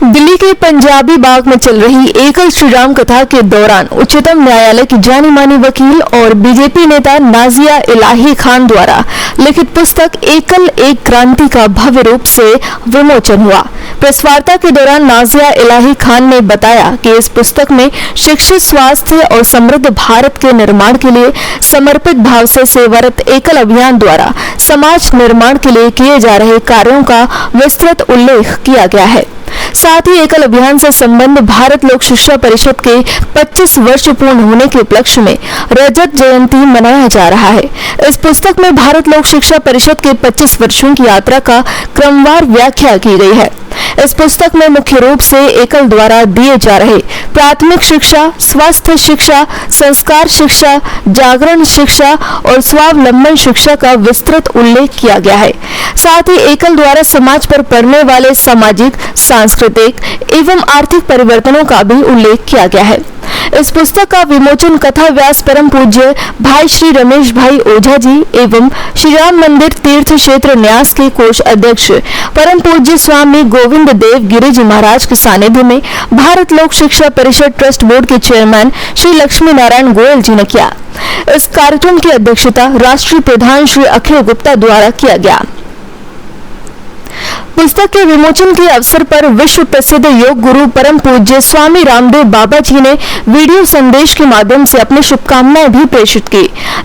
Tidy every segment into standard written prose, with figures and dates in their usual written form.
दिल्ली के पंजाबी बाग में चल रही एकल श्री राम कथा के दौरान उच्चतम न्यायालय की जानी मानी वकील और बीजेपी नेता नाजिया इलाही खान द्वारा लिखित पुस्तक एकल एक क्रांति का भव्य रूप से विमोचन हुआ। प्रेस वार्ता के दौरान नाजिया इलाही खान ने बताया कि इस पुस्तक में शिक्षित, स्वास्थ्य और समृद्ध भारत के निर्माण के लिए समर्पित भाव से सेवारत एकल अभियान द्वारा समाज निर्माण के लिए किए जा रहे कार्यों का विस्तृत उल्लेख किया गया है। साथ ही एकल अभियान से संबंध भारत लोक शिक्षा परिषद के 25 वर्ष पूर्ण होने के उपलक्ष्य में रजत जयंती मनाया जा रहा है। इस पुस्तक में भारत लोक शिक्षा परिषद के 25 वर्षों की यात्रा का क्रमवार व्याख्या की गई है। इस पुस्तक में मुख्य रूप से एकल द्वारा दिए जा रहे प्राथमिक शिक्षा, स्वास्थ्य शिक्षा, संस्कार शिक्षा, जागरण शिक्षा और स्वावलंबन शिक्षा का विस्तृत उल्लेख किया गया है। साथ ही एकल द्वारा समाज पर पड़ने वाले सामाजिक, सांस्कृतिक एवं आर्थिक परिवर्तनों का भी उल्लेख किया गया है। इस पुस्तक का विमोचन कथा व्यास परम पूज्य भाई श्री रमेश भाई ओझा जी एवं श्री राम मंदिर तीर्थ क्षेत्र न्यास के कोष अध्यक्ष परम पूज्य स्वामी गोविंद देव गिरि जी महाराज के सानिध्य में भारत लोक शिक्षा परिषद ट्रस्ट बोर्ड के चेयरमैन श्री लक्ष्मी नारायण गोयल जी ने किया। इस कार्यक्रम की अध्यक्षता राष्ट्रीय प्रधान श्री अखिल गुप्ता द्वारा किया गया। पुस्तक के विमोचन के अवसर पर विश्व प्रसिद्ध योग गुरु परम पूज्य स्वामी रामदेव बाबा जी ने वीडियो संदेश के माध्यम से अपनी शुभकामनाएं भी प्रेषित की।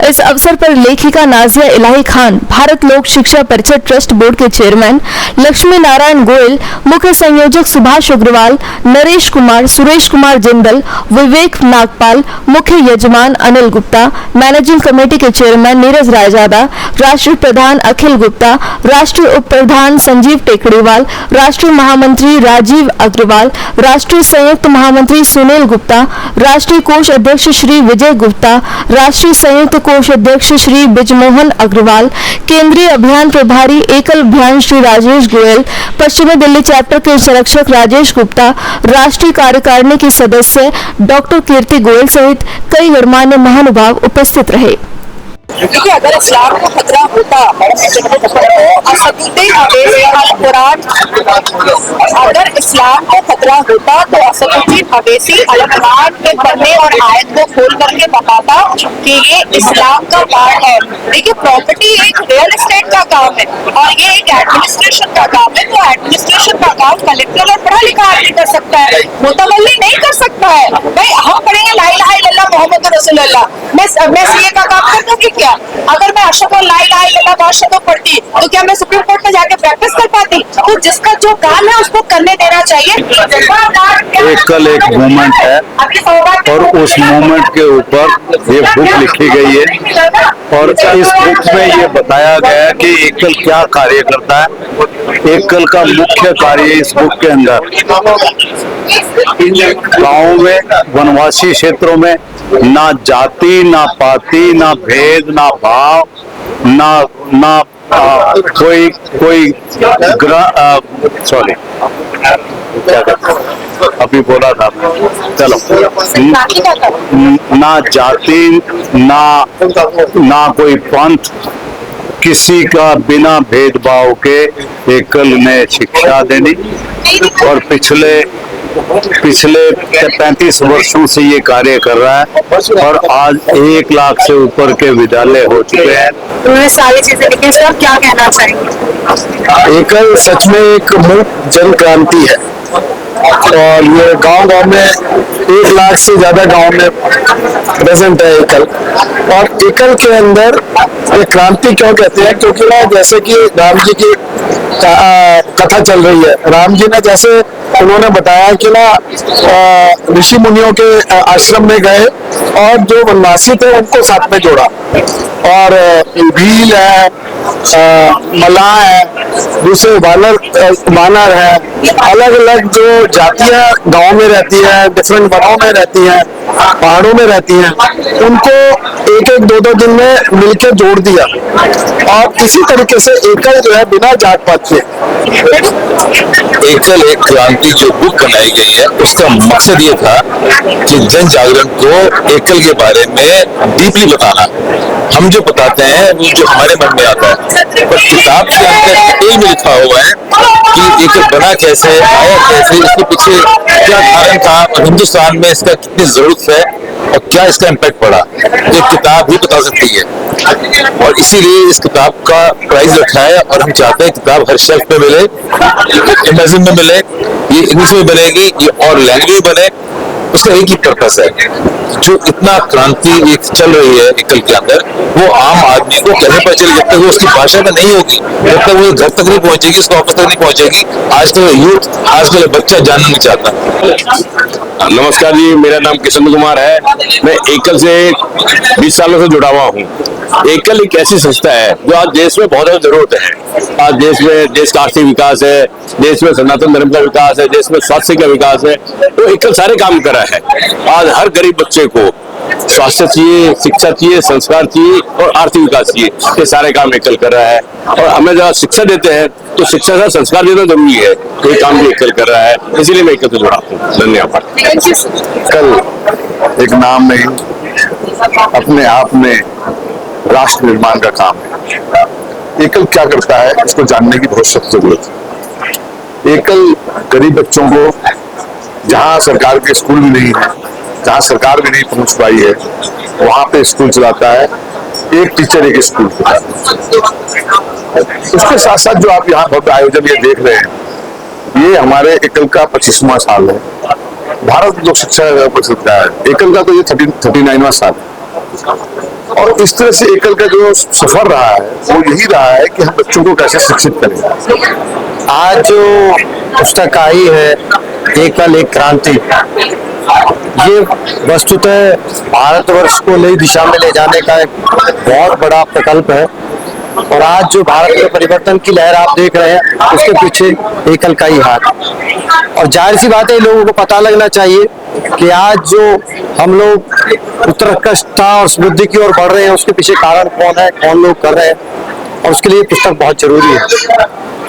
इस अवसर पर लेखिका नाजिया इलाही खान, भारत लोक शिक्षा परिषद ट्रस्ट बोर्ड के चेयरमैन लक्ष्मी नारायण गोयल, मुख्य संयोजक सुभाष अग्रवाल, नरेश कुमार, सुरेश कुमार जिंदल, विवेक नागपाल, मुख्य यजमान अनिल गुप्ता, मैनेजिंग कमेटी के चेयरमैन नीरज रायजादा, राष्ट्रीय प्रधान अखिल गुप्ता, राष्ट्रीय उप प्रधान संजीव टेकड़ीवाल, राष्ट्रीय महामंत्री राजीव अग्रवाल, राष्ट्रीय संयुक्त महामंत्री सुनील गुप्ता, राष्ट्रीय कोष अध्यक्ष श्री विजय गुप्ता, राष्ट्रीय संयुक्त कोष अध्यक्ष श्री बिजमोहन अग्रवाल, केंद्रीय अभियान प्रभारी एकल अभियान श्री राजेश गोयल, पश्चिमी दिल्ली चैप्टर के संरक्षक राजेश गुप्ता, राष्ट्रीय कार्यकारिणी के सदस्य डॉक्टर कीर्ति गोयल सहित कई गणमान्य महानुभाव उपस्थित रहे। देखिए, अगर इस्लाम को खतरा होता तो असदुद्दीन अवैसी अल-कुरान, अगर इस्लाम को खतरा होता तो असदुद्दीन अवैसी अल-कुरान के पन्ने और आयत को खोल करके बताता कि ये इस्लाम का पार्ट है। देखिए, प्रॉपर्टी एक रियल एस्टेट का काम है और ये एक एडमिनिस्ट्रेशन का काम है। तो एडमिनिस्ट्रेशन का काम कलेक्टर और पढ़ा लिखा आदमी कर सकता है, मुतवल्ली नहीं कर सकता है। भाई, हम पढ़ेंगे ला इलाहा इल्लल्लाह मोहम्मद रसूलुल्लाह, मैं सीए का काम कर दूंगी क्या? अगर मैं अशहदु अल्ला इलाहा इल्लल्लाह व अशहदु पढ़ती तो क्या मैं सुप्रीम कोर्ट में जाके प्रैक्टिस कर पाती? तो जिसका जो काम है उसको करने देना चाहिए। एकल एक मूवमेंट है और उस मूवमेंट के ऊपर ये बुक लिखी गई है और इस बुक में ये बताया गया है कि एकल क्या कार्य करता है। एकल का मुख्य कार्य इस बुक के अंदर गाँव में, वनवासी क्षेत्रों में ना जाति, ना पाति, ना भेद, ना भाव, ना कोई सॉरी क्या कहते अभी बोला था, चलो, ना जाति, ना कोई पंथ, किसी का बिना भेदभाव के एकल ने शिक्षा देनी और पिछले 35 वर्षों से ये कार्य कर रहा है और आज 1 लाख से ऊपर के विद्यालय हो चुके हैं। उन्होंने सारी चीजें लिखी, सर क्या कहना चाहिए? एकल सच में एक मूक जन क्रांति है और ये गांव में 1 लाख से ज्यादा गांव में प्रेजेंट है एकल। और एकल के अंदर ये क्रांति क्यों कहते हैं? क्योंकि ना जैसे कि राम जी की कथा चल रही है, राम जी ने जैसे उन्होंने बताया कि ना ऋषि मुनियों के आश्रम में गए और जो वनवासी थे उनको साथ में जोड़ा और भील है, मलाह है, दूसरे वानर है, अलग अलग जो जातियां गांव में रहती है, डिफरेंट वनों में रहती हैं, पहाड़ों में रहती हैं, उनको 1-1, 2-2 दिन में मिलकर जोड़ दिया और इसी तरीके से एकल जो है बिना जात पात के। एकल एक क्रांति जो बुक बनाई गई है उसका मकसद ये था कि जन जागरण को एकल के बारे में डीपली बताना। हम जो बताते हैं वो जो हमारे मन में आता है, पर किताब के अंदर डिटेल में लिखा हुआ है कि एकल बना कैसे, आया कैसे, इसके पीछे क्या कारण था और हिंदुस्तान में इसका कितनी जरूरत है और क्या इसका इम्पैक्ट पड़ा, ये किताब ही बता सकती है। और इसीलिए इस किताब का प्राइस रखा है और हम चाहते हैं किताब हर शेल्फ पे मिले, अमेज़न में मिले, ये इंग्लिश में बनेगी, ये और लैंग्वेज बने। उसका एक ही पर्पस है, जो इतना क्रांति एक चल रही है एकल के अंदर, वो आम आदमी को कैसे पता चले, जब तक वो उसकी भाषा में नहीं होगी, जब तक वो घर तक नहीं पहुंचेगी, उसके ऑफिस तक नहीं पहुंचेगी। आजकल यूथ, आजकल बच्चा जानना नहीं चाहता। नमस्कार जी, मेरा नाम किशन कुमार है। मैं एकल से 20 सालों से जुड़ा हुआ हूँ। एकल एक ऐसी संस्था है जो आज देश में बहुत ज्यादा जरूरत है। आज देश का आर्थिक विकास है, देश में सनातन धर्म का विकास है, देश में स्वास्थ्य का विकास है, तो एकल सारे काम कर रहा है। आज हर गरीब बच्चे को स्वास्थ्य चाहिए, शिक्षा चाहिए, संस्कार चाहिए और आर्थिक विकास चाहिए, ये सारे काम एकल कर रहा है। और हमें जब शिक्षा देते हैं तो शिक्षा का संस्कार देना जरूरी है, ये काम भी एकल कर रहा है, इसीलिए मैं एकल से जुड़ा हूँ। धन्यवाद। एकल एक नाम नहीं, अपने आप में राष्ट्र निर्माण का काम है। एकल क्या करता है, इसको जानने की बहुत सख्त जरूरत है। एकल गरीब बच्चों को, जहाँ सरकार के स्कूल भी नहीं है, जहाँ सरकार भी नहीं पहुंच पाई है, वहां पे स्कूल चलाता है। एक टीचर एक स्कूल। उसके साथ साथ जो आप यहाँ भव्य आयोजन ये देख रहे हैं, ये हमारे एकल का 25वां साल है। भारत लोक शिक्षा परिषद है, एकल का तो ये 39वां साल है। और इस तरह से एकल का जो सफर रहा है वो यही रहा है कि हम बच्चों को कैसे शिक्षित करें। आज जो पुस्तक आई है एकल एक क्रांति, ये वस्तुतः भारतवर्ष को नई दिशा में ले जाने का एक बहुत बड़ा प्रकल्प है। और आज जो भारत में परिवर्तन की लहर आप देख रहे हैं, उसके पीछे एकल का ही हाथ। और जाहिर सी बात है, लोगों को पता लगना चाहिए कि आज जो हम लोग उत्कृष्टता और समृद्धि की ओर बढ़ रहे हैं, उसके पीछे कारण कौन है, कौन लोग कर रहे हैं, और उसके लिए पुस्तक बहुत जरूरी है।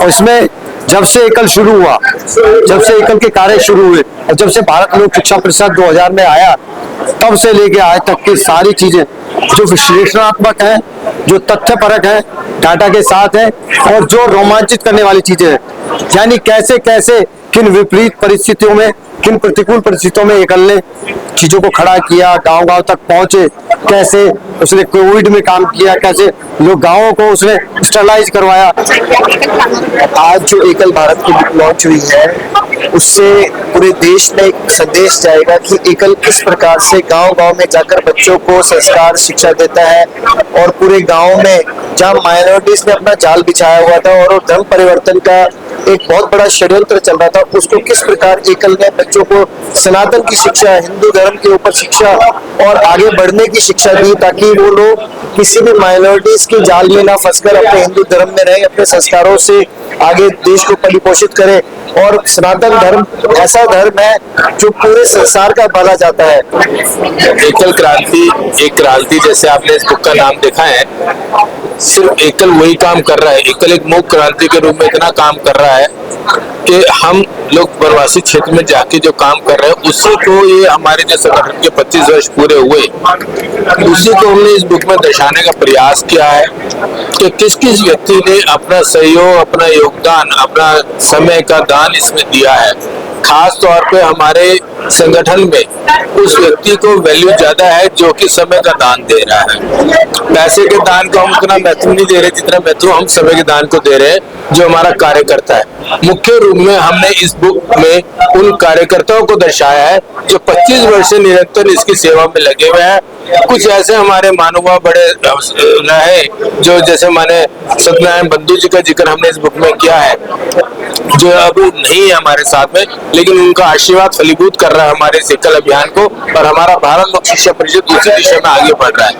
और इसमें जब से एकल शुरू हुआ, जब से एकल के कार्य शुरू हुए और जब से भारत लोक शिक्षा परिषद 2000 में आया, तब से लेके आज तक की सारी चीजें जो विश्लेषणात्मक है, जो तथ्यपरक है, डाटा के साथ है, और जो रोमांचित करने वाली चीजें हैं, यानी कैसे कैसे किन विपरीत परिस्थितियों में, किन प्रतिकूल परिस्थितियों में एकल ने चीजों को खड़ा किया, गांव गांव तक पहुंचे, कैसे उसने कोविड में काम किया, कैसे लोग गांवों को उसने स्टरलाइज करवाया। आज जो एकल भारत की बुक लॉन्च हुई है, उससे पूरे देश में एक संदेश जाएगा कि एकल किस प्रकार से गांव गांव में जाकर बच्चों को संस्कार शिक्षा देता है, और पूरे गांव में जहां माइनॉरिटीज ने अपना जाल बिछाया हुआ था और धर्म परिवर्तन का एक बहुत बड़ा षड्यंत्र चल रहा था, उसको किस प्रकार एकल ने बच्चों को सनातन की शिक्षा, हिंदू धर्म के ऊपर शिक्षा और आगे बढ़ने की शिक्षा दी, ताकि वो लोग किसी भी माइनॉरिटीज के जाल में ना फंसकर अपने हिंदू धर्म में रहें, अपने संस्कारों से आगे देश को परिपोषित करें। और सनातन धर्म ऐसा धर्म है जो पूरे संसार का माना जाता है। एकल क्रांति, एक क्रांति, जैसे आपने इस बुक का नाम देखा है, सिर्फ एकल वही काम कर रहा है। एकल एक मूक क्रांति के रूप में इतना काम कर रहा है कि हम लोग वनवासी क्षेत्र में जाके जो काम कर रहे हैं, उससे तो ये हमारे जो संगठन के 25 वर्ष पूरे हुए, उसी को हमने इस बुक में दर्शाने का प्रयास किया है कि किस किस व्यक्ति ने अपना सहयोग, अपना योगदान, अपना समय का दान इसमें दिया है। खास तौर पे हमारे संगठन में उस व्यक्ति को वैल्यू ज्यादा है जो कि समय का दान दे रहा है। पैसे के दान को हम उतना महत्व नहीं दे रहे जितना महत्व हम समय के दान को दे रहे हैं, जो हमारा कार्य करता है। मुख्य रूप में हमने इस बुक में उन कार्यकर्ताओं को दर्शाया है जो 25 वर्ष से निरंतर इसकी सेवा में लगे हुए हैं। कुछ ऐसे हमारे महानुभाव बड़े रहे जो, जैसे माने सत्यनारायण बंधु जी का जिक्र हमने इस बुक में किया है, जो अब नहीं है हमारे साथ में, लेकिन उनका आशीर्वाद फलीभूत कर रहा है हमारे एकल अभियान को, और हमारा भारत लोक शिक्षा परिषद दूसरी दिशा में आगे बढ़ रहा है।